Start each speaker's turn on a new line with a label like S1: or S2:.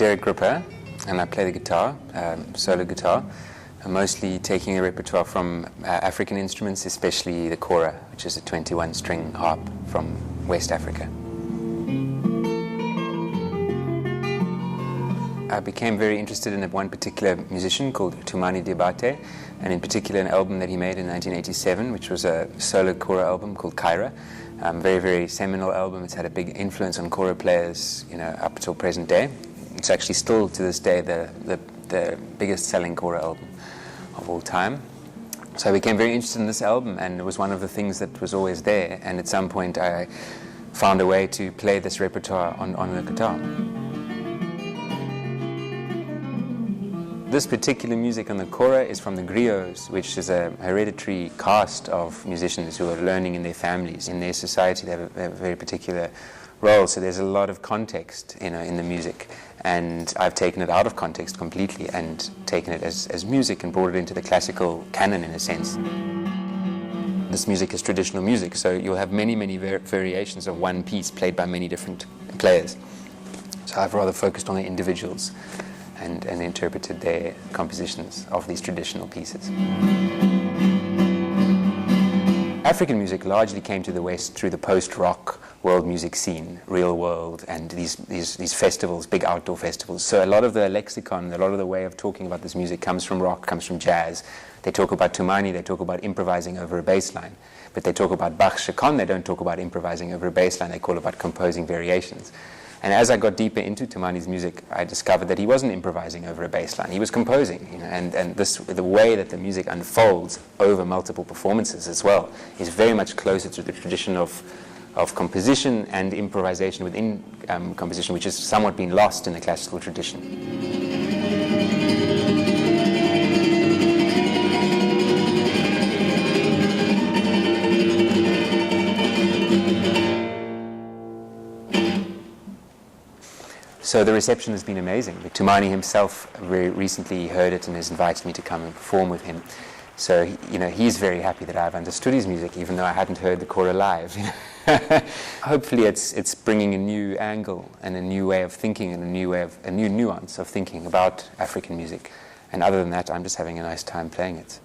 S1: and I play the guitar, solo guitar. I'm mostly taking a repertoire from African instruments, especially the Kora, which is a 21-string harp from West Africa. I became very interested in one particular musician called Toumani Diabaté, and in particular an album that he made in 1987, which was a solo Kora album called Kora. Very, very seminal album. It's had a big influence on Kora players, up till present day. It's actually still, to this day, the biggest selling Kora album of all time. So I became very interested in this album, and it was one of the things that was always there. And at some point, I found a way to play this repertoire on the guitar. This particular music on the Kora is from the griots, which is a hereditary caste of musicians who are learning in their families. In their society, they have a very particular role, so there's a lot of context in the music. And I've taken it out of context completely and taken it as music and brought it into the classical canon, in a sense. This music is traditional music, so you'll have many, many variations of one piece played by many different players. So I've rather focused on the individuals and interpreted their compositions of these traditional pieces. African music largely came to the West through the post-rock world music scene, Real World, and these festivals, big outdoor festivals. So a lot of the lexicon, a lot of the way of talking about this music comes from rock, comes from jazz. They talk about Toumani, they talk about improvising over a bass line. But they talk about Bach's Chaconne, they don't talk about improvising over a bass line, they call about composing variations. And as I got deeper into Toumani's music, I discovered that he wasn't improvising over a bass line, he was composing. And the way that the music unfolds over multiple performances as well is very much closer to the tradition of composition and improvisation within composition, which has somewhat been lost in the classical tradition. So the reception has been amazing. Toumani himself very recently heard it and has invited me to come and perform with him. So he's very happy that I've understood his music, even though I hadn't heard the Kora live. Hopefully it's bringing a new angle and a new way of thinking and a new nuance of thinking about African music. And other than that, I'm just having a nice time playing it.